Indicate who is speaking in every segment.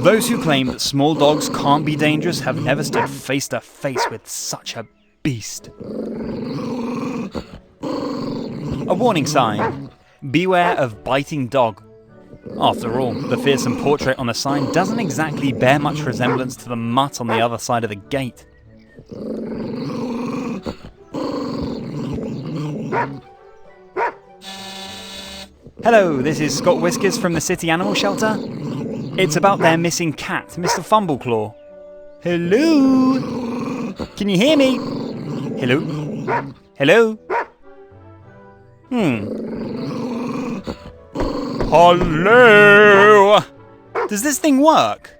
Speaker 1: Those who claim that small dogs can't be dangerous have never stood face to face with such a beast. A warning sign. Beware of biting dog. After all, the fearsome portrait on the sign doesn't exactly bear much resemblance to the mutt on the other side of the gate. Hello, this is Scott Whiskers from the City Animal Shelter. It's about their missing cat, Mr. Fumbleclaw. Hello? Can you hear me? Hello? Hello? Hello? Does this thing work?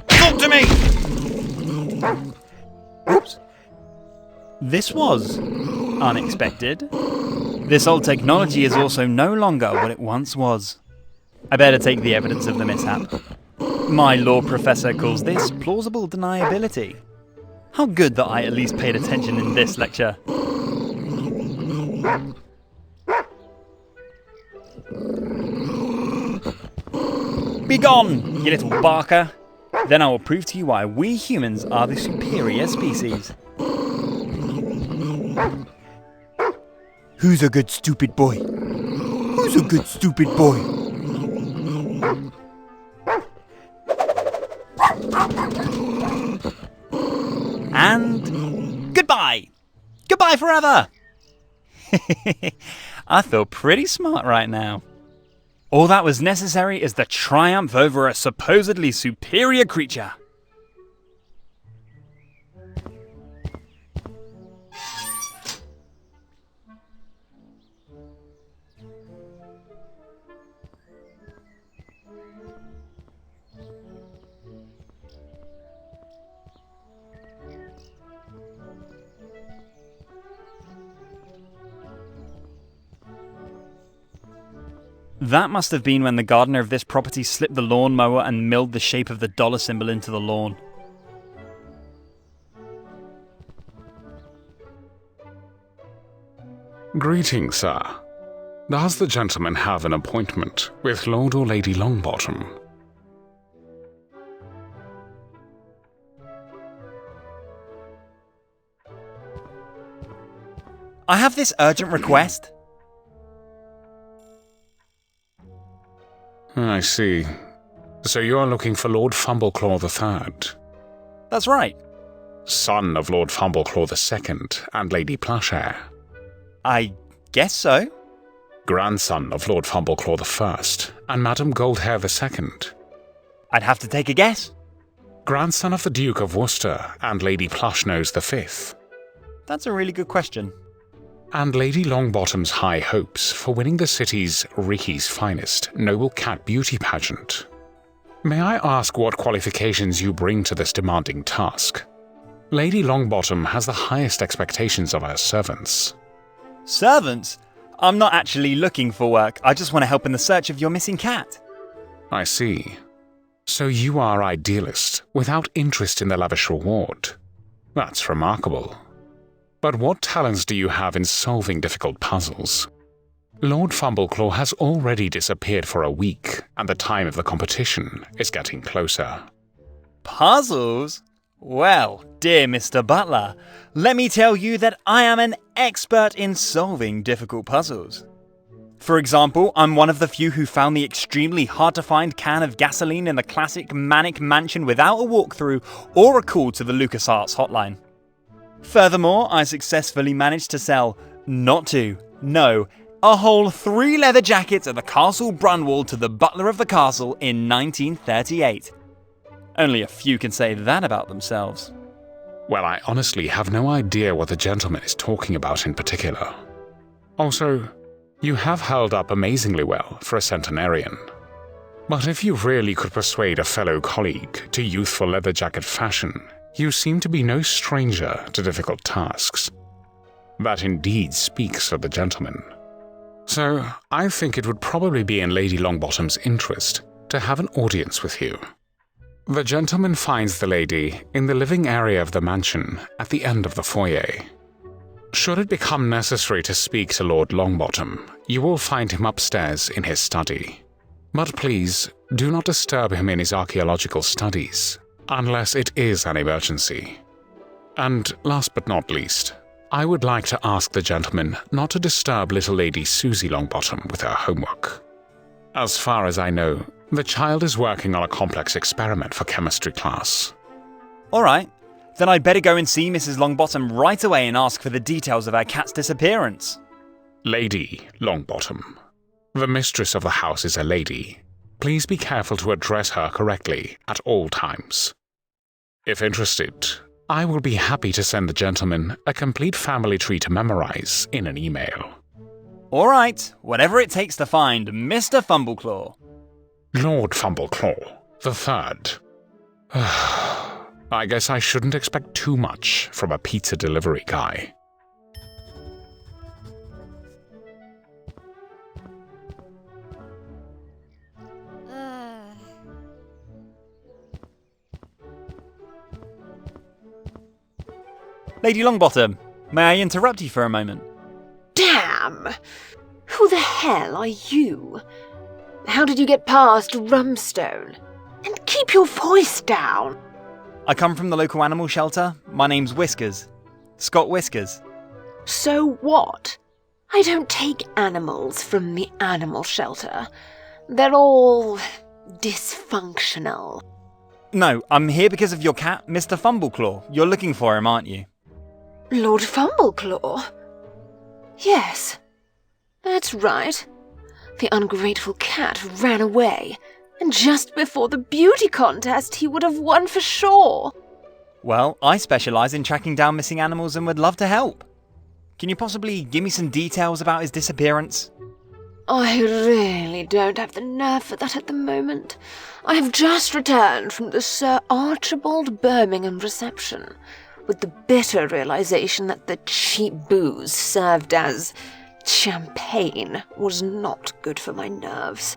Speaker 1: Talk to me! Oops. This was unexpected. This old technology is also no longer what it once was. I better take the evidence of the mishap. My law professor calls this plausible deniability. How good that I at least paid attention in this lecture. Be gone, you little barker. Then I will prove to you why we humans are the superior species. Who's a good stupid boy? Who's a good stupid boy? And goodbye! Goodbye forever! I feel pretty smart right now. All that was necessary is the triumph over a supposedly superior creature. That must have been when the gardener of this property slipped the lawnmower and milled the shape of the dollar symbol into the lawn.
Speaker 2: Greetings, sir. Does the gentleman have an appointment with Lord or Lady Longbottom?
Speaker 1: I have this urgent request.
Speaker 2: I see. So you are looking for Lord Fumbleclaw III?
Speaker 1: That's right.
Speaker 2: Son of Lord Fumbleclaw II and Lady Plushhair?
Speaker 1: I guess so.
Speaker 2: Grandson of Lord Fumbleclaw I and Madam Goldhair II?
Speaker 1: I'd have to take a guess.
Speaker 2: Grandson of the Duke of Worcester and Lady Plushnose V?
Speaker 1: That's a really good question.
Speaker 2: And Lady Longbottom's high hopes for winning the city's Ricky's Finest Noble Cat Beauty Pageant. May I ask what qualifications you bring to this demanding task? Lady Longbottom has the highest expectations of her servants.
Speaker 1: Servants? I'm not actually looking for work. I just want to help in the search of your missing cat.
Speaker 2: I see. So you are idealist, without interest in the lavish reward. That's remarkable. But what talents do you have in solving difficult puzzles? Lord Fumbleclaw has already disappeared for a week, and the time of the competition is getting closer.
Speaker 1: Puzzles? Well, dear Mr. Butler, let me tell you that I am an expert in solving difficult puzzles. For example, I'm one of the few who found the extremely hard-to-find can of gasoline in the classic Manic Mansion without a walkthrough or a call to the LucasArts hotline. Furthermore, I successfully managed to sell, a whole 3 leather jackets at the Castle Brunwell to the butler of the castle in 1938. Only a few can say that about themselves.
Speaker 2: Well, I honestly have no idea what the gentleman is talking about in particular. Also, you have held up amazingly well for a centenarian. But if you really could persuade a fellow colleague to youthful leather jacket fashion, you seem to be no stranger to difficult tasks. That indeed speaks of the gentleman. So, I think it would probably be in Lady Longbottom's interest to have an audience with you. The gentleman finds the lady in the living area of the mansion at the end of the foyer. Should it become necessary to speak to Lord Longbottom, you will find him upstairs in his study. But please, do not disturb him in his archaeological studies, unless it is an emergency. And last but not least, I would like to ask the gentleman not to disturb little Lady Susie Longbottom with her homework. As far as I know, the child is working on a complex experiment for chemistry class.
Speaker 1: Alright, then I'd better go and see Mrs. Longbottom right away and ask for the details of her cat's disappearance.
Speaker 2: Lady Longbottom. The mistress of the house is a lady. Please be careful to address her correctly at all times. If interested, I will be happy to send the gentleman a complete family tree to memorize in an email.
Speaker 1: Alright, whatever it takes to find Mr. Fumbleclaw.
Speaker 2: Lord Fumbleclaw, the third. I guess I shouldn't expect too much from a pizza delivery guy.
Speaker 1: Lady Longbottom, may I interrupt you for a moment?
Speaker 3: Damn! Who the hell are you? How did you get past Rumstone? And keep your voice down!
Speaker 1: I come from the local animal shelter. My name's Whiskers. Scott Whiskers.
Speaker 3: So what? I don't take animals from the animal shelter. They're all dysfunctional.
Speaker 1: No, I'm here because of your cat, Mr. Fumbleclaw. You're looking for him, aren't you?
Speaker 3: Lord Fumbleclaw? Yes, that's right. The ungrateful cat ran away, and just before the beauty contest he would have won for sure.
Speaker 1: Well, I specialise in tracking down missing animals and would love to help. Can you possibly give me some details about his disappearance?
Speaker 3: I really don't have the nerve for that at the moment. I have just returned from the Sir Archibald Birmingham reception, with the bitter realization that the cheap booze served as champagne was not good for my nerves.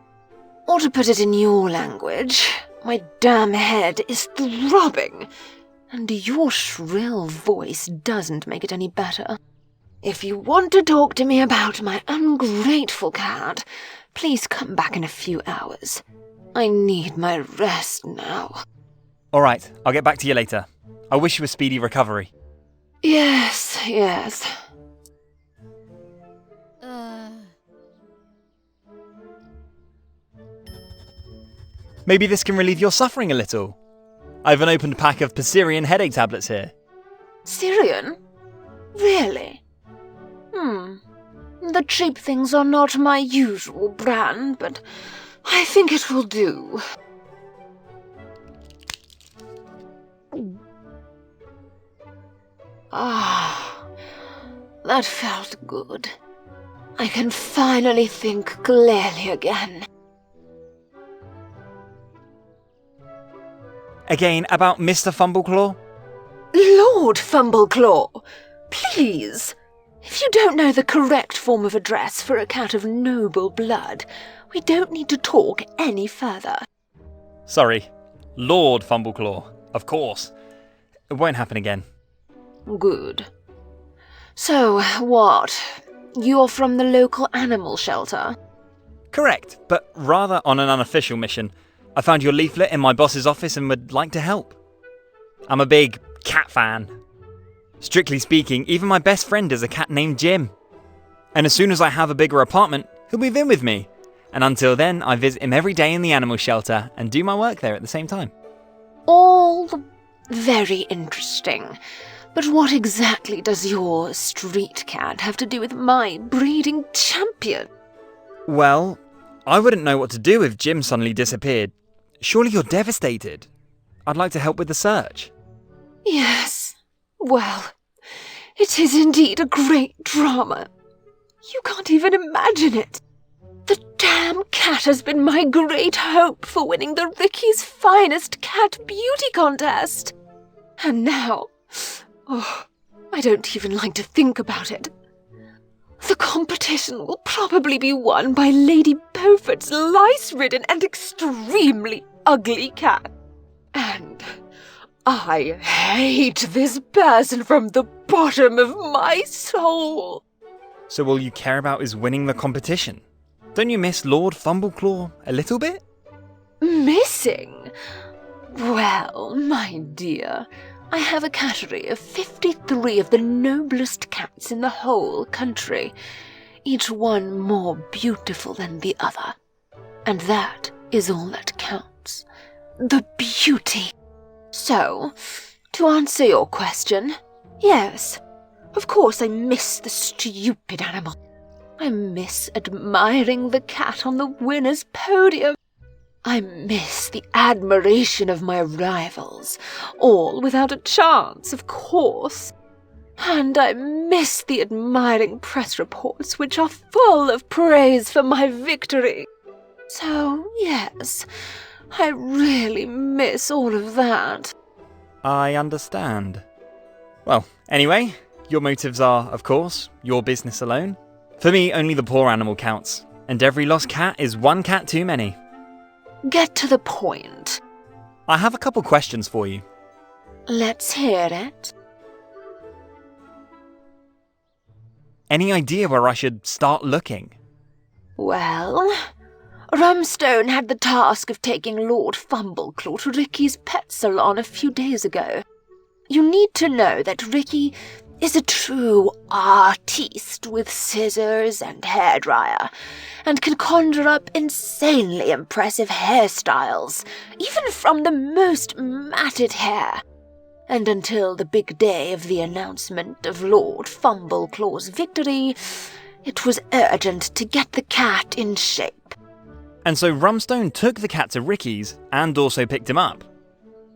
Speaker 3: Or to put it in your language, my damn head is throbbing, and your shrill voice doesn't make it any better. If you want to talk to me about my ungrateful cat, please come back in a few hours. I need my rest now.
Speaker 1: Alright, I'll get back to you later. I wish you a speedy recovery.
Speaker 3: Yes.
Speaker 1: Maybe this can relieve your suffering a little. I have an opened pack of Pessarian headache tablets here.
Speaker 3: Syrian? Really? The cheap things are not my usual brand, but I think it will do. That felt good. I can finally think clearly again.
Speaker 1: Again, about Mr. Fumbleclaw?
Speaker 3: Lord Fumbleclaw, please! If you don't know the correct form of address for a cat of noble blood, we don't need to talk any further.
Speaker 1: Sorry, Lord Fumbleclaw, of course. It won't happen again.
Speaker 3: Good. So, what? You're from the local animal shelter?
Speaker 1: Correct, but rather on an unofficial mission. I found your leaflet in my boss's office and would like to help. I'm a big cat fan. Strictly speaking, even my best friend is a cat named Jim. And as soon as I have a bigger apartment, he'll move in with me. And until then, I visit him every day in the animal shelter and do my work there at the same time.
Speaker 3: All very interesting. But what exactly does your street cat have to do with my breeding champion?
Speaker 1: Well, I wouldn't know what to do if Jim suddenly disappeared. Surely you're devastated. I'd like to help with the search.
Speaker 3: Yes. Well, it is indeed a great drama. You can't even imagine it. The damn cat has been my great hope for winning the Ricky's Finest Cat Beauty Contest. And now, I don't even like to think about it. The competition will probably be won by Lady Beaufort's lice-ridden and extremely ugly cat. And I hate this person from the bottom of my soul.
Speaker 1: So all you care about is winning the competition? Don't you miss Lord Fumbleclaw a little bit?
Speaker 3: Missing? Well, my dear, I have a cattery of 53 of the noblest cats in the whole country, each one more beautiful than the other. And that is all that counts. The beauty. So, to answer your question, yes, of course I miss the stupid animal. I miss admiring the cat on the winner's podium. I miss the admiration of my rivals, all without a chance, of course. And I miss the admiring press reports which are full of praise for my victory. So, yes, I really miss all of that.
Speaker 1: I understand. Well, anyway, your motives are, of course, your business alone. For me, only the poor animal counts, and every lost cat is one cat too many.
Speaker 3: Get to the point.
Speaker 1: I have a couple questions for you.
Speaker 3: Let's hear it.
Speaker 1: Any idea where I should start looking?
Speaker 3: Well, Rumstone had the task of taking Lord Fumbleclaw to Ricky's pet salon a few days ago. You need to know that Ricky is a true artiste with scissors and hairdryer, and can conjure up insanely impressive hairstyles, even from the most matted hair. And until the big day of the announcement of Lord Fumbleclaw's victory, it was urgent to get the cat in shape.
Speaker 1: And so Rumstone took the cat to Ricky's and also picked him up.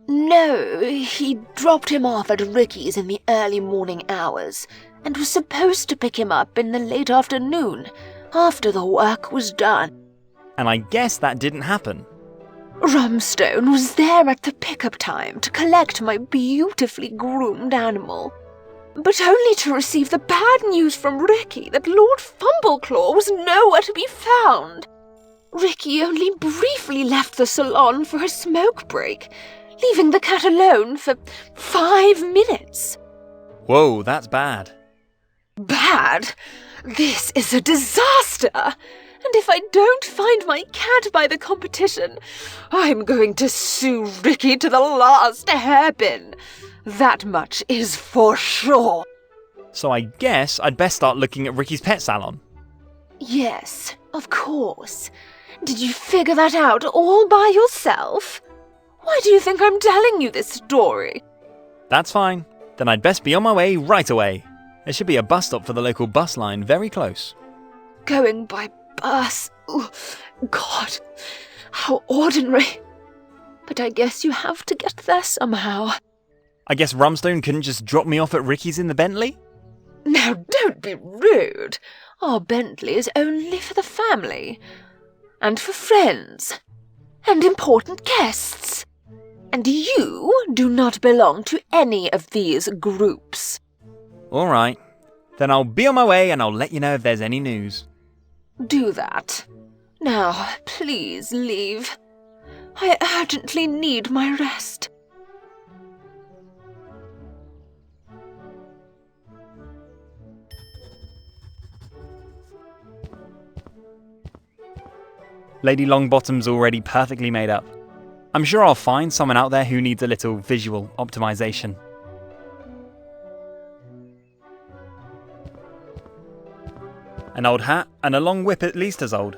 Speaker 3: No, he dropped him off at Ricky's in the early morning hours, and was supposed to pick him up in the late afternoon, after the work was done.
Speaker 1: And I guess that didn't happen.
Speaker 3: Rumstone was there at the pickup time to collect my beautifully groomed animal, but only to receive the bad news from Ricky that Lord Fumbleclaw was nowhere to be found. Ricky only briefly left the salon for a smoke break, leaving the cat alone for 5 minutes.
Speaker 1: Whoa, that's bad.
Speaker 3: Bad? This is a disaster! And if I don't find my cat by the competition, I'm going to sue Ricky to the last hairpin. That much is for sure.
Speaker 1: So I guess I'd best start looking at Ricky's pet salon.
Speaker 3: Yes, of course. Did you figure that out all by yourself? Why do you think I'm telling you this story?
Speaker 1: That's fine. Then I'd best be on my way right away. There should be a bus stop for the local bus line very close.
Speaker 3: Going by bus? Ooh, God, how ordinary. But I guess you have to get there somehow.
Speaker 1: I guess Rumstone couldn't just drop me off at Ricky's in the Bentley?
Speaker 3: Now, don't be rude. Our Bentley is only for the family. And for friends. And important guests. And you do not belong to any of these groups.
Speaker 1: Alright. Then I'll be on my way and I'll let you know if there's any news.
Speaker 3: Do that. Now, please leave. I urgently need my rest.
Speaker 1: Lady Longbottom's already perfectly made up. I'm sure I'll find someone out there who needs a little visual optimization. An old hat and a long whip at least as old.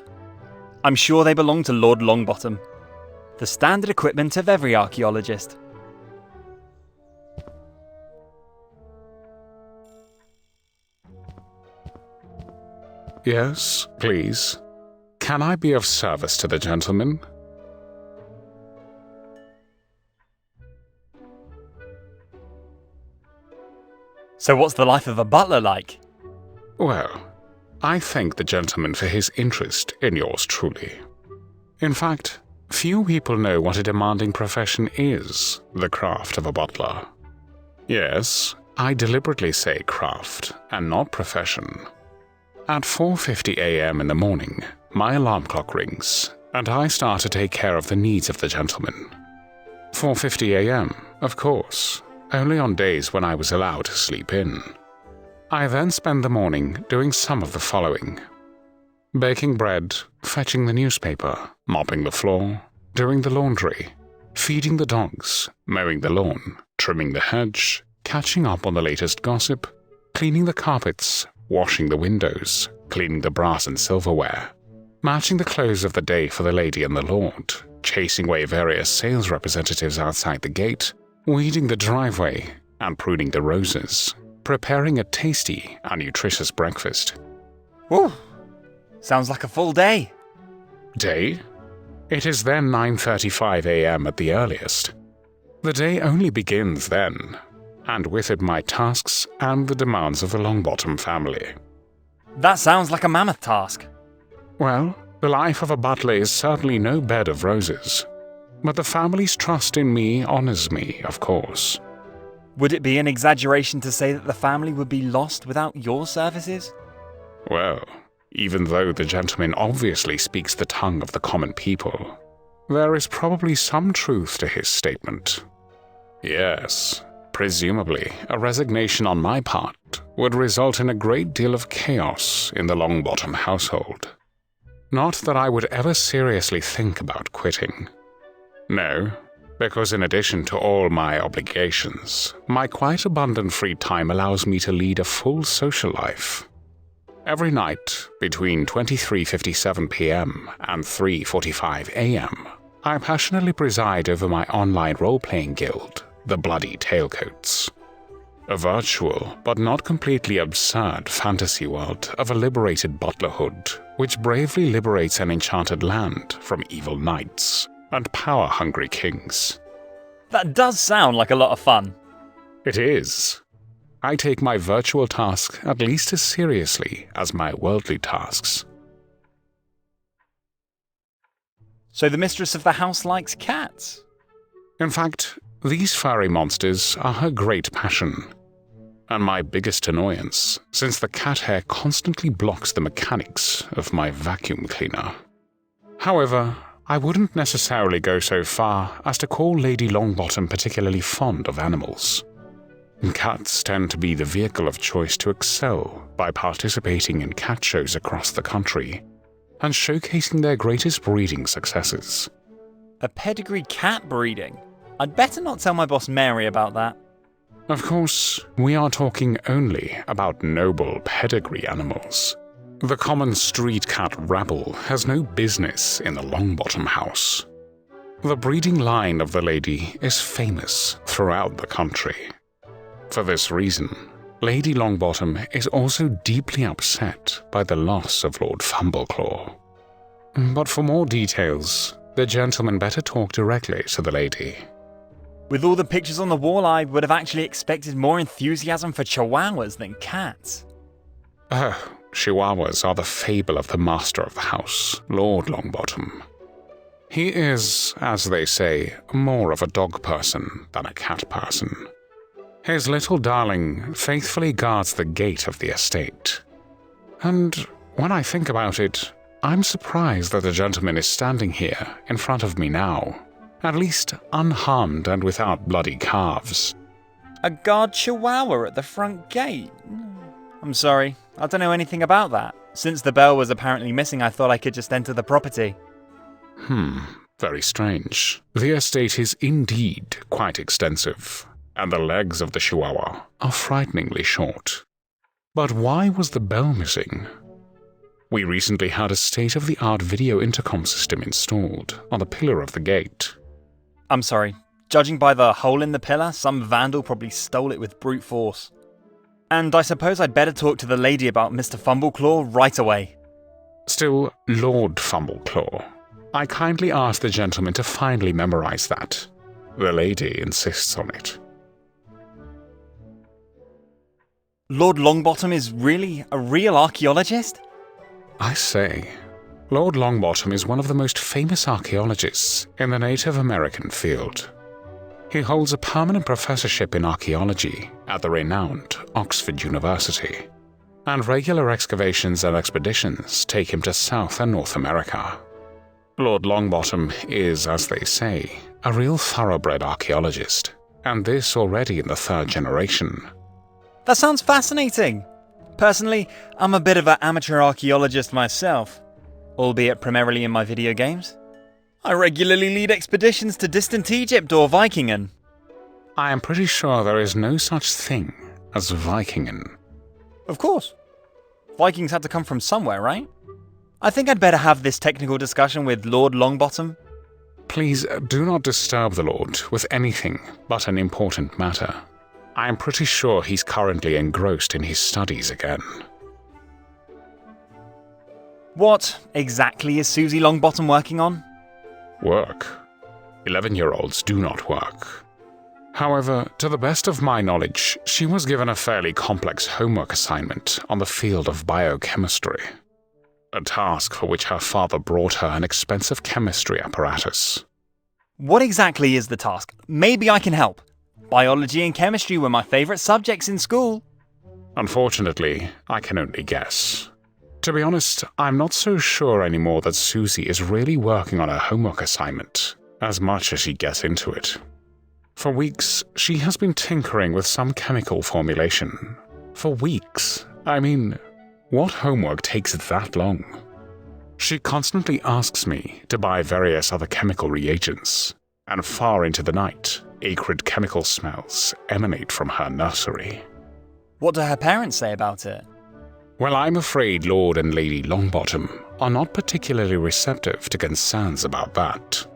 Speaker 1: I'm sure they belong to Lord Longbottom. The standard equipment of every archaeologist.
Speaker 2: Yes, please. Can I be of service to the gentleman?
Speaker 1: So what's the life of a butler like?
Speaker 2: Well, I thank the gentleman for his interest in yours truly. In fact, few people know what a demanding profession is, the craft of a butler. Yes, I deliberately say craft and not profession. At 4:50 a.m. in the morning, my alarm clock rings, and I start to take care of the needs of the gentleman. 4:50 a.m., of course, only on days when I was allowed to sleep in. I then spend the morning doing some of the following. Baking bread, fetching the newspaper, mopping the floor, doing the laundry, feeding the dogs, mowing the lawn, trimming the hedge, catching up on the latest gossip, cleaning the carpets, washing the windows, cleaning the brass and silverware, matching the clothes of the day for the lady and the lord, chasing away various sales representatives outside the gate, weeding the driveway, and pruning the roses, preparing a tasty and nutritious breakfast.
Speaker 1: Whew. Sounds like a full day.
Speaker 2: Day? It is then 9:35 a.m. at the earliest. The day only begins then, and with it my tasks and the demands of the Longbottom family.
Speaker 1: That sounds like a mammoth task.
Speaker 2: Well, the life of a butler is certainly no bed of roses, but the family's trust in me honors me, of course.
Speaker 1: Would it be an exaggeration to say that the family would be lost without your services?
Speaker 2: Well, even though the gentleman obviously speaks the tongue of the common people, there is probably some truth to his statement. Yes, presumably a resignation on my part would result in a great deal of chaos in the Longbottom household. Not that I would ever seriously think about quitting. No, because in addition to all my obligations, my quite abundant free time allows me to lead a full social life. Every night, between 23:57 p.m. and 3:45 a.m., I passionately preside over my online role-playing guild, the Bloody Tailcoats. A virtual, but not completely absurd fantasy world of a liberated butlerhood, which bravely liberates an enchanted land from evil knights and power-hungry kings.
Speaker 1: That does sound like a lot of fun.
Speaker 2: It is. I take my virtual task at least as seriously as my worldly tasks.
Speaker 1: So the mistress of the house likes cats?
Speaker 2: In fact, these furry monsters are her great passion, and my biggest annoyance, since the cat hair constantly blocks the mechanics of my vacuum cleaner. However, I wouldn't necessarily go so far as to call Lady Longbottom particularly fond of animals. Cats tend to be the vehicle of choice to excel by participating in cat shows across the country and showcasing their greatest breeding successes.
Speaker 1: A pedigree cat breeding? I'd better not tell my boss Mary about that.
Speaker 2: Of course, we are talking only about noble pedigree animals. The common street cat rabble has no business in the Longbottom house. The breeding line of the lady is famous throughout the country. For this reason, Lady Longbottom is also deeply upset by the loss of Lord Fumbleclaw. But for more details, the gentleman better talk directly to the lady.
Speaker 1: With all the pictures on the wall, I would have actually expected more enthusiasm for chihuahuas than cats.
Speaker 2: Chihuahuas are the fable of the master of the house, Lord Longbottom. He is, as they say, more of a dog person than a cat person. His little darling faithfully guards the gate of the estate. And when I think about it, I'm surprised that the gentleman is standing here in front of me now, at least unharmed and without bloody calves.
Speaker 1: A guard chihuahua at the front gate? I'm sorry, I don't know anything about that. Since the bell was apparently missing, I thought I could just enter the property.
Speaker 2: Very strange. The estate is indeed quite extensive, and the legs of the chihuahua are frighteningly short. But why was the bell missing? We recently had a state-of-the-art video intercom system installed on the pillar of the gate.
Speaker 1: I'm sorry, judging by the hole in the pillar, some vandal probably stole it with brute force. And I suppose I'd better talk to the lady about Mr. Fumbleclaw right away.
Speaker 2: Still, Lord Fumbleclaw. I kindly ask the gentleman to finally memorize that. The lady insists on it.
Speaker 1: Lord Longbottom is really a real archaeologist?
Speaker 2: I say, Lord Longbottom is one of the most famous archaeologists in the Native American field. He holds a permanent professorship in archaeology at the renowned Oxford University, and regular excavations and expeditions take him to South and North America. Lord Longbottom is, as they say, a real thoroughbred archaeologist, and this already in the third generation.
Speaker 1: That sounds fascinating. Personally, I'm a bit of an amateur archaeologist myself, albeit primarily in my video games. I regularly lead expeditions to distant Egypt or Vikingen.
Speaker 2: I am pretty sure there is no such thing as Vikingen.
Speaker 1: Of course. Vikings had to come from somewhere, right? I think I'd better have this technical discussion with Lord Longbottom.
Speaker 2: Please do not disturb the Lord with anything but an important matter. I am pretty sure he's currently engrossed in his studies again.
Speaker 1: What exactly is Susie Longbottom working on?
Speaker 2: Work. 11-year-olds do not work. However, to the best of my knowledge, she was given a fairly complex homework assignment on the field of biochemistry. A task for which her father brought her an expensive chemistry apparatus.
Speaker 1: What exactly is the task? Maybe I can help. Biology and chemistry were my favourite subjects in school.
Speaker 2: Unfortunately, I can only guess. To be honest, I'm not so sure anymore that Susie is really working on her homework assignment, as much as she gets into it. For weeks, she has been tinkering with some chemical formulation. For weeks? I mean, what homework takes that long? She constantly asks me to buy various other chemical reagents, and far into the night, acrid chemical smells emanate from her nursery.
Speaker 1: What do her parents say about it?
Speaker 2: Well, I'm afraid Lord and Lady Longbottom are not particularly receptive to concerns about that.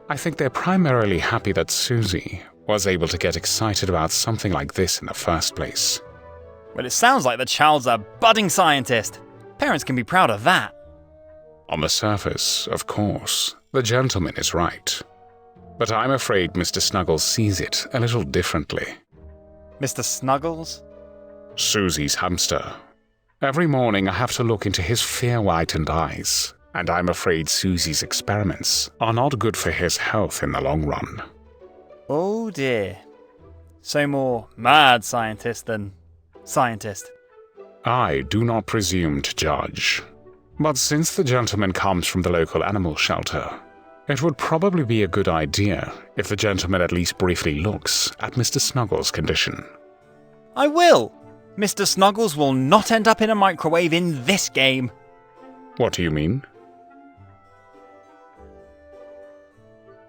Speaker 2: I think they're primarily happy that Susie was able to get excited about something like this in the first place.
Speaker 1: Well, it sounds like the child's a budding scientist. Parents can be proud of that.
Speaker 2: On the surface, of course, the gentleman is right. But I'm afraid Mr. Snuggles sees it a little differently.
Speaker 1: Mr. Snuggles?
Speaker 2: Susie's hamster. Every morning I have to look into his fear-whitened eyes, and I'm afraid Susie's experiments are not good for his health in the long run.
Speaker 1: Oh dear. So more mad scientist than scientist.
Speaker 2: I do not presume to judge. But since the gentleman comes from the local animal shelter, it would probably be a good idea if the gentleman at least briefly looks at Mr. Snuggles' condition.
Speaker 1: I will! Mr. Snuggles will not end up in a microwave in this game.
Speaker 2: What do you mean?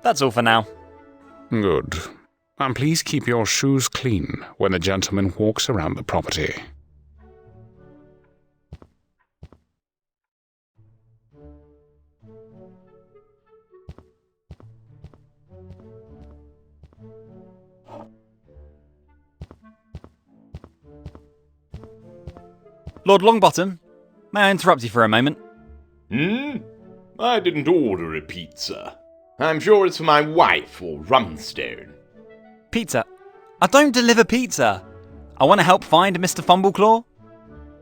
Speaker 1: That's all for now.
Speaker 2: Good. And please keep your shoes clean when the gentleman walks around the property.
Speaker 1: Lord Longbottom, may I interrupt you for a moment?
Speaker 4: I didn't order a pizza. I'm sure it's for my wife or Rumstone.
Speaker 1: Pizza? I don't deliver pizza. I want to help find Mr. Fumbleclaw.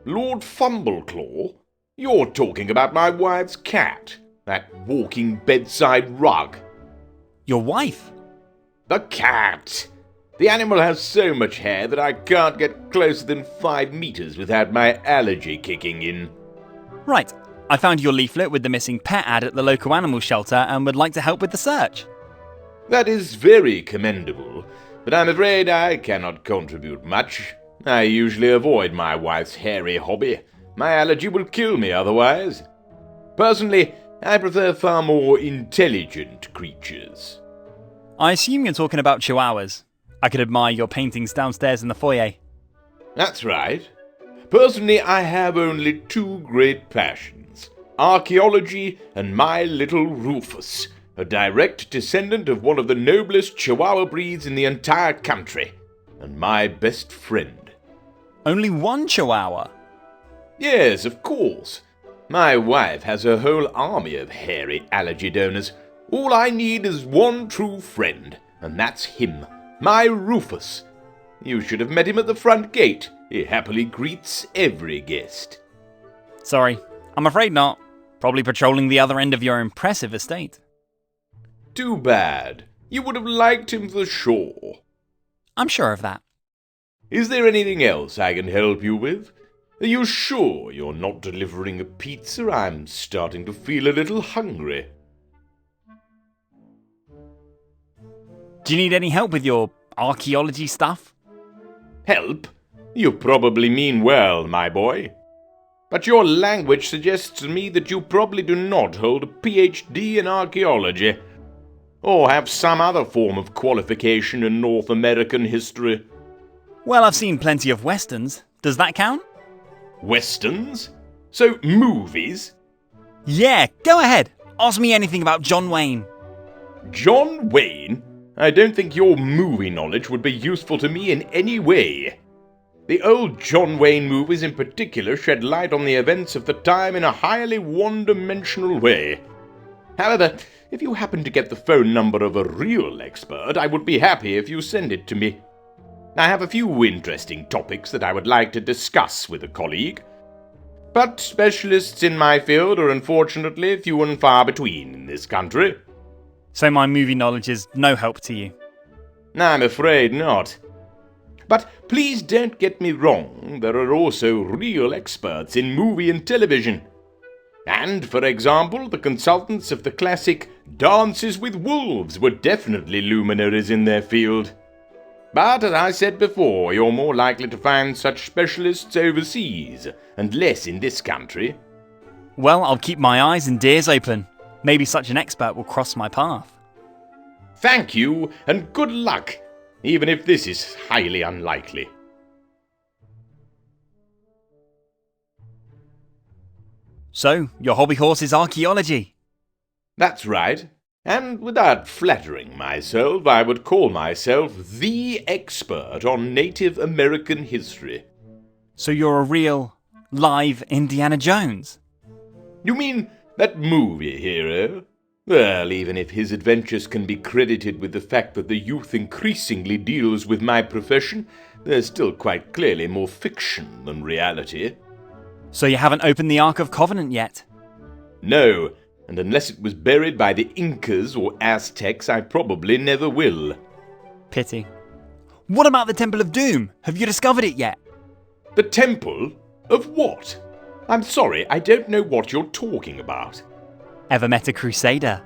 Speaker 4: Lord Fumbleclaw? You're talking about my wife's cat, that walking bedside rug.
Speaker 1: Your wife?
Speaker 4: The cat! The animal has so much hair that I can't get closer than 5 meters without my allergy kicking in.
Speaker 1: Right. I found your leaflet with the missing pet ad at the local animal shelter and would like to help with the search.
Speaker 4: That is very commendable, but I'm afraid I cannot contribute much. I usually avoid my wife's hairy hobby. My allergy will kill me otherwise. Personally, I prefer far more intelligent creatures.
Speaker 1: I assume you're talking about chihuahuas. I could admire your paintings downstairs in the foyer.
Speaker 4: That's right. Personally, I have only 2 great passions: archaeology and my little Rufus, a direct descendant of one of the noblest chihuahua breeds in the entire country, and my best friend.
Speaker 1: Only one chihuahua?
Speaker 4: Yes, of course. My wife has a whole army of hairy allergy donors. All I need is one true friend, and that's him, my Rufus. You should have met him at the front gate. He happily greets every guest.
Speaker 1: Sorry, I'm afraid not. Probably patrolling the other end of your impressive estate.
Speaker 4: Too bad. You would have liked him for sure.
Speaker 1: I'm sure of that.
Speaker 4: Is there anything else I can help you with? Are you sure you're not delivering a pizza? I'm starting to feel a little hungry.
Speaker 1: Do you need any help with your archaeology stuff?
Speaker 4: Help? You probably mean well, my boy. But your language suggests to me that you probably do not hold a PhD in archaeology, or have some other form of qualification in North American history.
Speaker 1: Well, I've seen plenty of westerns. Does that count?
Speaker 4: Westerns? So, movies?
Speaker 1: Yeah, go ahead. Ask me anything about John Wayne.
Speaker 4: John Wayne? I don't think your movie knowledge would be useful to me in any way. The old John Wayne movies in particular shed light on the events of the time in a highly one-dimensional way. However, if you happen to get the phone number of a real expert, I would be happy if you send it to me. I have a few interesting topics that I would like to discuss with a colleague. But specialists in my field are unfortunately few and far between in this country.
Speaker 1: So my movie knowledge is no help to you?
Speaker 4: I'm afraid not. But please don't get me wrong, there are also real experts in movie and television. And, for example, the consultants of the classic Dances with Wolves were definitely luminaries in their field. But, as I said before, you're more likely to find such specialists overseas, and less in this country.
Speaker 1: Well, I'll keep my eyes and ears open. Maybe such an expert will cross my path.
Speaker 4: Thank you, and good luck, even if this is highly unlikely.
Speaker 1: So, your hobby horse is archaeology?
Speaker 4: That's right. And without flattering myself, I would call myself the expert on Native American history.
Speaker 1: So you're a real, live Indiana Jones?
Speaker 4: You mean that movie hero? Well, even if his adventures can be credited with the fact that the youth increasingly deals with my profession, there's still quite clearly more fiction than reality.
Speaker 1: So you haven't opened the Ark of Covenant yet?
Speaker 4: No, and unless it was buried by the Incas or Aztecs, I probably never will.
Speaker 1: Pity. What about the Temple of Doom? Have you discovered it yet?
Speaker 4: The temple? Of what? I'm sorry, I don't know what you're talking about.
Speaker 1: Ever met a crusader?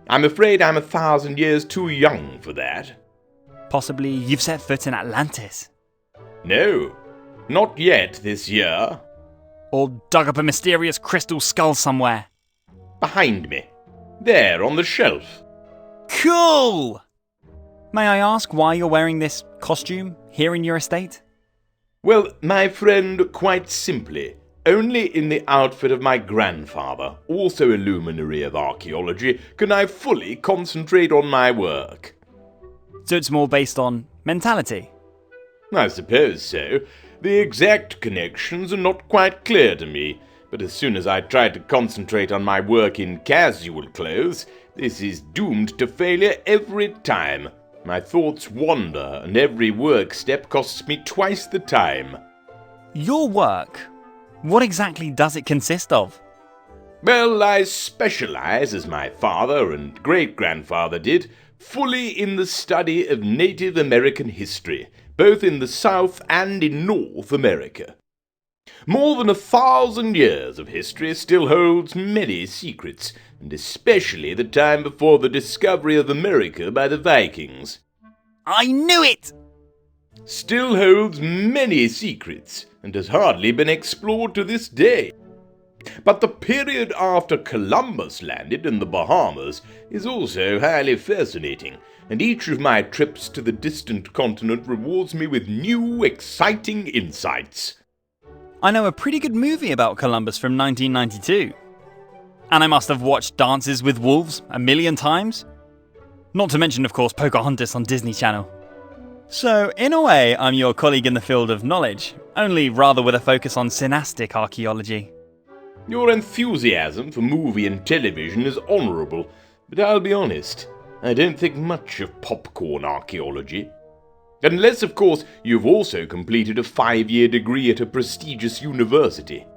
Speaker 4: I'm afraid I'm 1,000 years too young for that.
Speaker 1: Possibly you've set foot in Atlantis?
Speaker 4: No, not yet this year.
Speaker 1: Or dug up a mysterious crystal skull somewhere?
Speaker 4: Behind me. There, on the shelf.
Speaker 1: Cool! May I ask why you're wearing this costume here in your estate?
Speaker 4: Well, my friend, quite simply, only in the outfit of my grandfather, also a luminary of archaeology, can I fully concentrate on my work.
Speaker 1: So it's more based on mentality?
Speaker 4: I suppose so. The exact connections are not quite clear to me, but as soon as I try to concentrate on my work in casual clothes, this is doomed to failure every time. My thoughts wander, and every work step costs me twice the time.
Speaker 1: Your work? What exactly does it consist of?
Speaker 4: Well, I specialize, as my father and great-grandfather did, fully in the study of Native American history, both in the South and in North America. More than 1,000 years of history still holds many secrets, and especially the time before the discovery of America by the Vikings.
Speaker 1: I knew it!
Speaker 4: Still holds many secrets, and has hardly been explored to this day. But the period after Columbus landed in the Bahamas is also highly fascinating, and each of my trips to the distant continent rewards me with new, exciting insights.
Speaker 1: I know a pretty good movie about Columbus from 1992. And I must have watched Dances with Wolves 1,000,000 times. Not to mention, of course, Pocahontas on Disney Channel. So, in a way, I'm your colleague in the field of knowledge, only rather with a focus on synastic archaeology.
Speaker 4: Your enthusiasm for movie and television is honourable, but I'll be honest, I don't think much of popcorn archaeology. Unless, of course, you've also completed a 5-year degree at a prestigious university,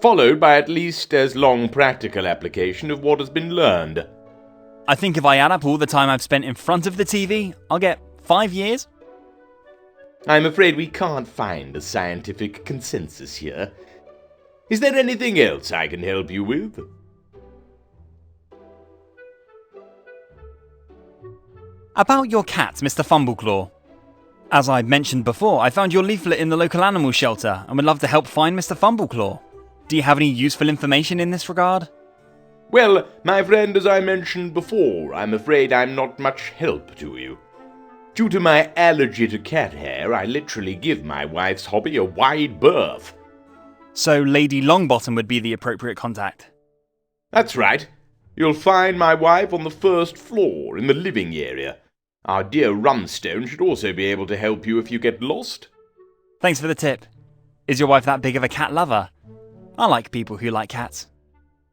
Speaker 4: followed by at least as long practical application of what has been learned.
Speaker 1: I think if I add up all the time I've spent in front of the TV, I'll get 5 years.
Speaker 4: I'm afraid we can't find a scientific consensus here. Is there anything else I can help you with?
Speaker 1: About your cat, Mr. Fumbleclaw. As I mentioned before, I found your leaflet in the local animal shelter and would love to help find Mr. Fumbleclaw. Do you have any useful information in this regard?
Speaker 4: Well, my friend, as I mentioned before, I'm afraid I'm not much help to you. Due to my allergy to cat hair, I literally give my wife's hobby a wide berth.
Speaker 1: So Lady Longbottom would be the appropriate contact.
Speaker 4: That's right. You'll find my wife on the first floor, in the living area. Our dear Rumstone should also be able to help you if you get lost.
Speaker 1: Thanks for the tip. Is your wife that big of a cat lover? I like people who like cats.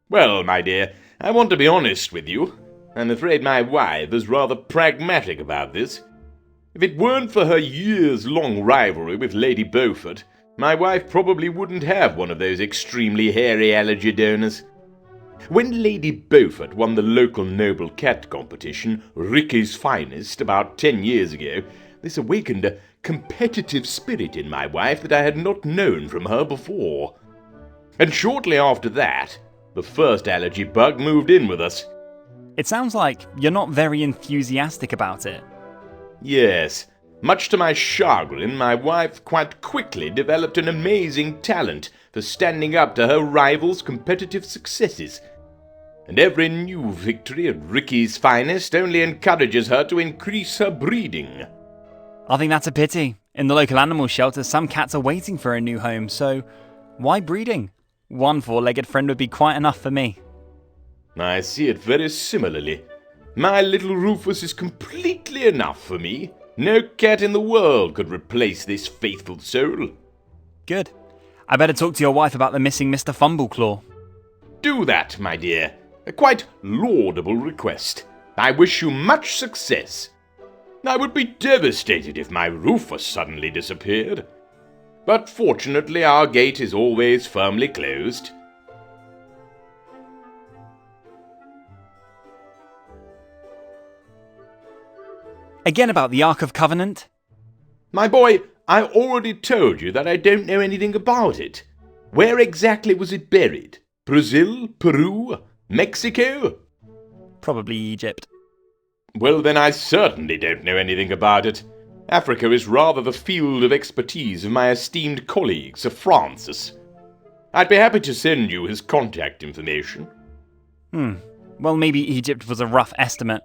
Speaker 4: Well, my dear, I want to be honest with you. I'm afraid my wife is rather pragmatic about this. If it weren't for her years-long rivalry with Lady Beaufort, my wife probably wouldn't have one of those extremely hairy allergy donors. When Lady Beaufort won the local noble cat competition, Ricky's Finest, about 10 years ago, this awakened a competitive spirit in my wife that I had not known from her before. And shortly after that, the first allergy bug moved in with us.
Speaker 1: It sounds like you're not very enthusiastic about it.
Speaker 4: Yes, much to my chagrin, my wife quite quickly developed an amazing talent for standing up to her rivals' competitive successes. And every new victory at Ricky's Finest only encourages her to increase her breeding.
Speaker 1: I think that's a pity. In the local animal shelter, some cats are waiting for a new home, so why breeding? One four-legged friend would be quite enough for me.
Speaker 4: I see it very similarly. My little Rufus is completely enough for me. No cat in the world could replace this faithful soul.
Speaker 1: Good. I better talk to your wife about the missing Mr. Fumbleclaw.
Speaker 4: Do that, my dear. A quite laudable request. I wish you much success. I would be devastated if my Rufus suddenly disappeared. But fortunately our gate is always firmly closed.
Speaker 1: Again about the Ark of Covenant?
Speaker 4: My boy, I already told you that I don't know anything about it. Where exactly was it buried? Brazil? Peru? Mexico?
Speaker 1: Probably Egypt.
Speaker 4: Well, then I certainly don't know anything about it. Africa is rather the field of expertise of my esteemed colleague, Sir Francis. I'd be happy to send you his contact information.
Speaker 1: Well, maybe Egypt was a rough estimate.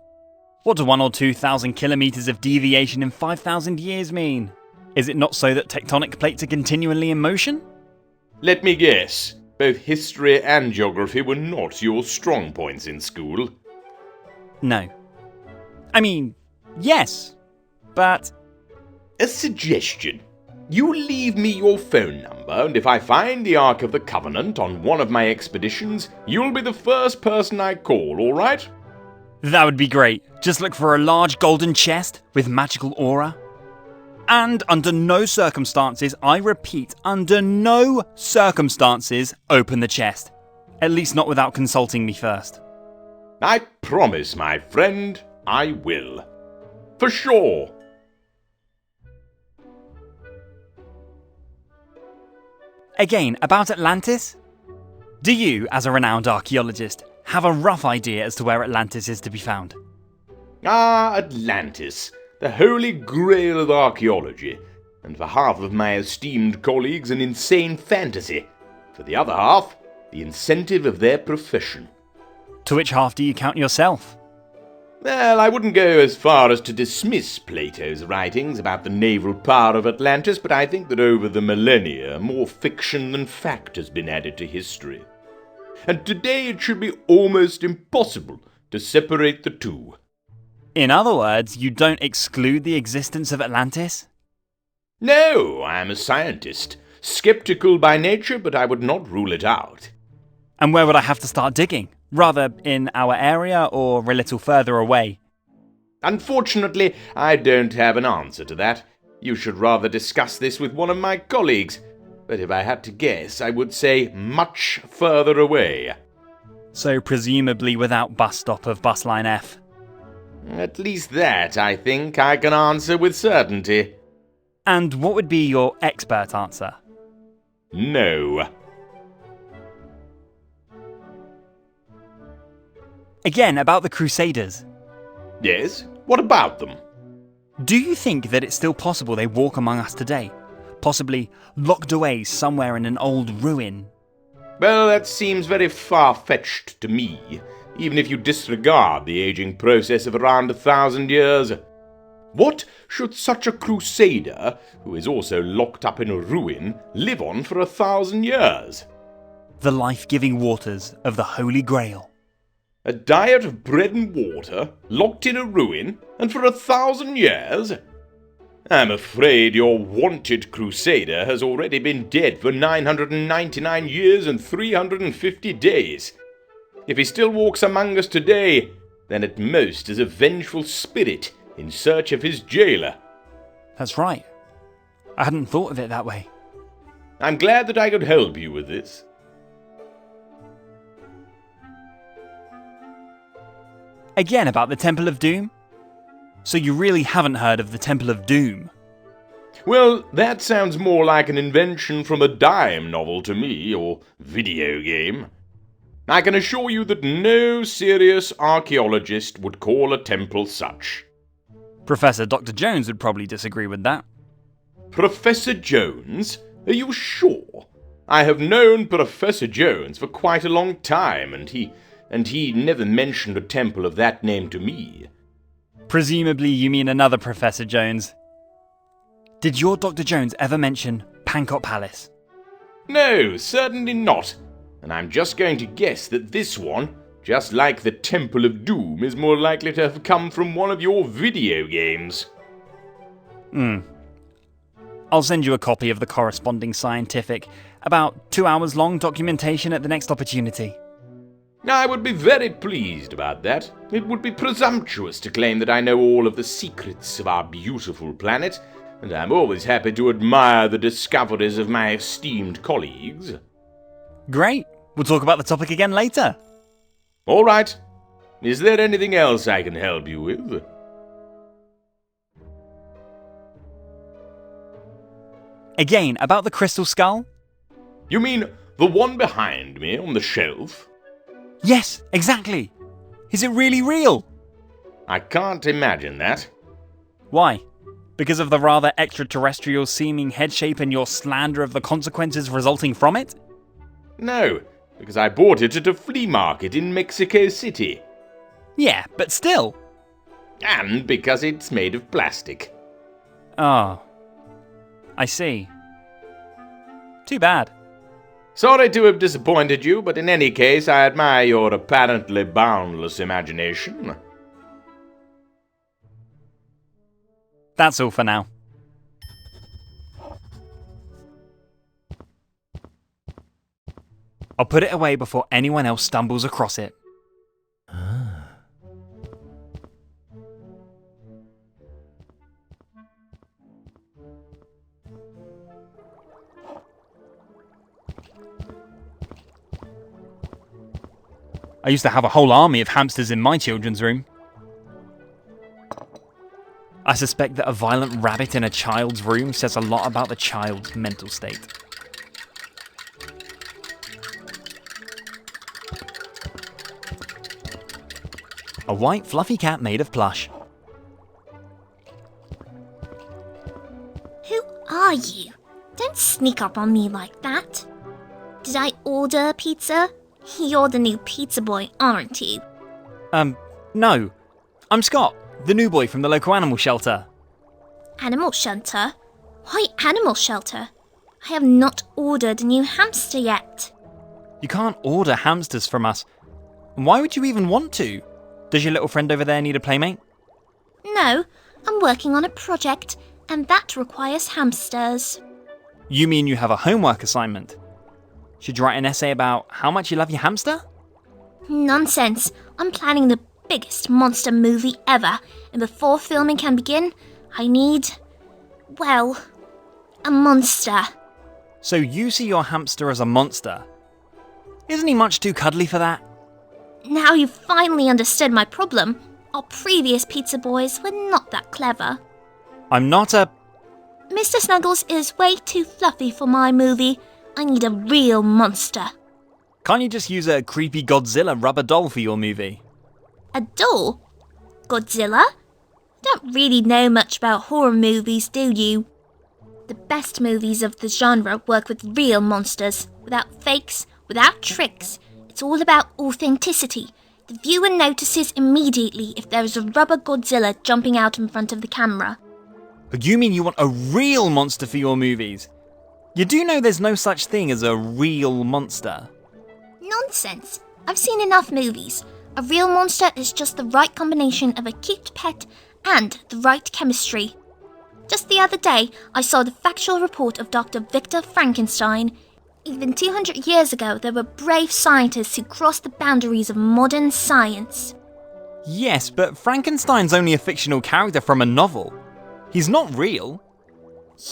Speaker 1: What do 1,000 or 2,000 kilometres of deviation in 5,000 years mean? Is it not so that tectonic plates are continually in motion?
Speaker 4: Let me guess. Both history and geography were not your strong points in school.
Speaker 1: No. I mean, yes, but...
Speaker 4: A suggestion. You leave me your phone number, and if I find the Ark of the Covenant on one of my expeditions, you'll be the first person I call, all right?
Speaker 1: That would be great. Just look for a large golden chest with magical aura. And under no circumstances, I repeat, under no circumstances, open the chest. At least not without consulting me first.
Speaker 4: I promise, my friend, I will. For sure.
Speaker 1: Again, about Atlantis? Do you, as a renowned archaeologist, have a rough idea as to where Atlantis is to be found?
Speaker 4: Ah, Atlantis, the holy grail of archaeology, and for half of my esteemed colleagues an insane fantasy, for the other half, the incentive of their profession.
Speaker 1: To which half do you count yourself?
Speaker 4: Well, I wouldn't go as far as to dismiss Plato's writings about the naval power of Atlantis, but I think that over the millennia, more fiction than fact has been added to history. And today it should be almost impossible to separate the two.
Speaker 1: In other words, you don't exclude the existence of Atlantis?
Speaker 4: No, I am a scientist. Skeptical by nature, but I would not rule it out.
Speaker 1: And where would I have to start digging? Rather in our area or a little further away?
Speaker 4: Unfortunately, I don't have an answer to that. You should rather discuss this with one of my colleagues. But if I had to guess, I would say much further away.
Speaker 1: So presumably without bus stop of bus line F.
Speaker 4: At least that, I think, I can answer with certainty.
Speaker 1: And what would be your expert answer?
Speaker 4: No.
Speaker 1: Again, about the Crusaders.
Speaker 4: Yes? What about them?
Speaker 1: Do you think that it's still possible they walk among us today? Possibly locked away somewhere in an old ruin?
Speaker 4: Well, that seems very far-fetched to me, even if you disregard the aging process of around 1,000 years. What should such a crusader, who is also locked up in a ruin, live on for 1,000 years?
Speaker 1: The life-giving waters of the Holy Grail.
Speaker 4: A diet of bread and water, locked in a ruin, and for 1,000 years? I'm afraid your wanted crusader has already been dead for 999 years and 350 days. If he still walks among us today, then at most is a vengeful spirit in search of his jailer.
Speaker 1: That's right. I hadn't thought of it that way.
Speaker 4: I'm glad that I could help you with this.
Speaker 1: Again about the Temple of Doom? So you really haven't heard of the Temple of Doom?
Speaker 4: Well, that sounds more like an invention from a dime novel to me, or video game. I can assure you that no serious archaeologist would call a temple such.
Speaker 1: Professor Dr. Jones would probably disagree with that.
Speaker 4: Professor Jones? Are you sure? I have known Professor Jones for quite a long time, and he never mentioned a temple of that name to me.
Speaker 1: Presumably you mean another Professor Jones. Did your Dr. Jones ever mention Pancot Palace?
Speaker 4: No, certainly not. And I'm just going to guess that this one, just like the Temple of Doom, is more likely to have come from one of your video games.
Speaker 1: I'll send you a copy of the corresponding scientific, about 2 hours long documentation at the next opportunity.
Speaker 4: I would be very pleased about that. It would be presumptuous to claim that I know all of the secrets of our beautiful planet, and I'm always happy to admire the discoveries of my esteemed colleagues.
Speaker 1: Great. We'll talk about the topic again later.
Speaker 4: All right. Is there anything else I can help you with?
Speaker 1: Again, about the crystal skull?
Speaker 4: You mean the one behind me on the shelf?
Speaker 1: Yes, exactly. Is it really real?
Speaker 4: I can't imagine that.
Speaker 1: Why? Because of the rather extraterrestrial seeming head shape and your slander of the consequences resulting from it?
Speaker 4: No, because I bought it at a flea market in Mexico City.
Speaker 1: Yeah, but still.
Speaker 4: And because it's made of plastic.
Speaker 1: Oh. I see. Too bad.
Speaker 4: Sorry to have disappointed you, but in any case, I admire your apparently boundless imagination.
Speaker 1: That's all for now. I'll put it away before anyone else stumbles across it. I used to have a whole army of hamsters in my children's room. I suspect that a violent rabbit in a child's room says a lot about the child's mental state. A white fluffy cat made of plush.
Speaker 5: Who are you? Don't sneak up on me like that. Did I order a pizza? You're the new pizza boy, aren't you?
Speaker 1: No. I'm Scott, the new boy from the local animal shelter.
Speaker 5: Animal shelter? Why animal shelter? I have not ordered a new hamster yet.
Speaker 1: You can't order hamsters from us. Why would you even want to? Does your little friend over there need a playmate?
Speaker 5: No, I'm working on a project, and that requires hamsters.
Speaker 1: You mean you have a homework assignment? Should you write an essay about how much you love your hamster?
Speaker 5: Nonsense. I'm planning the biggest monster movie ever, and before filming can begin, I need, well, a monster.
Speaker 1: So you see your hamster as a monster? Isn't he much too cuddly for that?
Speaker 5: Now you've finally understood my problem. Our previous pizza boys were not that clever.
Speaker 1: I'm not a...
Speaker 5: Mr. Snuggles is way too fluffy for my movie. I need a real monster.
Speaker 1: Can't you just use a creepy Godzilla rubber doll for your movie?
Speaker 5: A doll? Godzilla? You don't really know much about horror movies, do you? The best movies of the genre work with real monsters, without fakes, without tricks. It's all about authenticity. The viewer notices immediately if there is a rubber Godzilla jumping out in front of the camera.
Speaker 1: But you mean you want a real monster for your movies? You do know there's no such thing as a real monster.
Speaker 5: Nonsense. I've seen enough movies. A real monster is just the right combination of a cute pet and the right chemistry. Just the other day, I saw the factual report of Dr. Victor Frankenstein. Even 200 years ago, there were brave scientists who crossed the boundaries of modern science.
Speaker 1: Yes, but Frankenstein's only a fictional character from a novel. He's not real.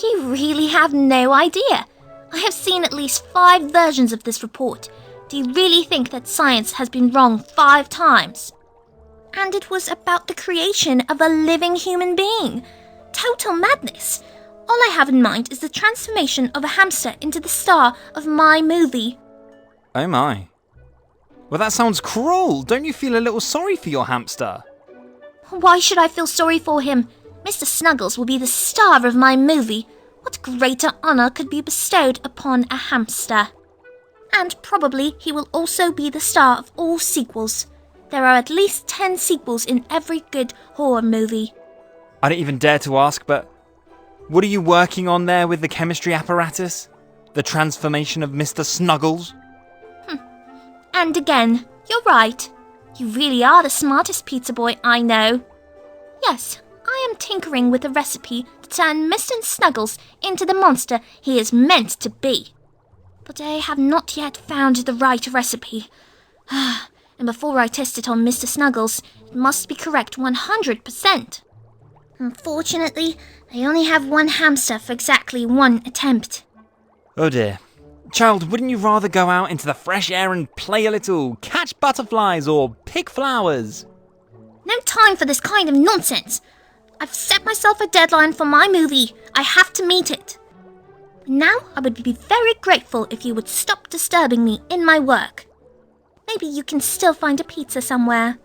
Speaker 5: You really have no idea. I have seen at least 5 versions of this report. Do you really think that science has been wrong 5 times? And it was about the creation of a living human being. Total madness. All I have in mind is the transformation of a hamster into the star of my movie.
Speaker 1: Oh my. Well, that sounds cruel. Don't you feel a little sorry for your hamster?
Speaker 5: Why should I feel sorry for him? Mr. Snuggles will be the star of my movie. What greater honour could be bestowed upon a hamster? And probably he will also be the star of all sequels. There are at least 10 sequels in every good horror movie.
Speaker 1: I don't even dare to ask, but what are you working on there with the chemistry apparatus? The transformation of Mr. Snuggles?
Speaker 5: And again, you're right. You really are the smartest pizza boy I know. Yes, I am tinkering with a recipe to turn Mr. Snuggles into the monster he is meant to be. But I have not yet found the right recipe. And before I test it on Mr. Snuggles, it must be correct 100%. Unfortunately, I only have one hamster for exactly one attempt.
Speaker 1: Oh dear. Child, wouldn't you rather go out into the fresh air and play a little, catch butterflies or pick flowers?
Speaker 5: No time for this kind of nonsense. I've set myself a deadline for my movie. I have to meet it. Now, I would be very grateful if you would stop disturbing me in my work. Maybe you can still find a pizza somewhere.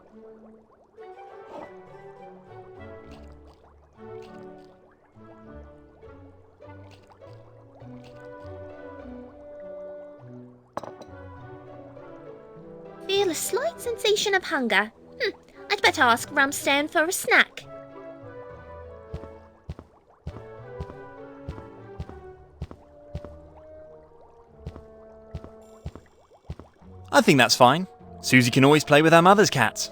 Speaker 5: Feel a slight sensation of hunger. I'd better ask Rumstone for a snack.
Speaker 1: I think that's fine. Susie can always play with her mother's cats.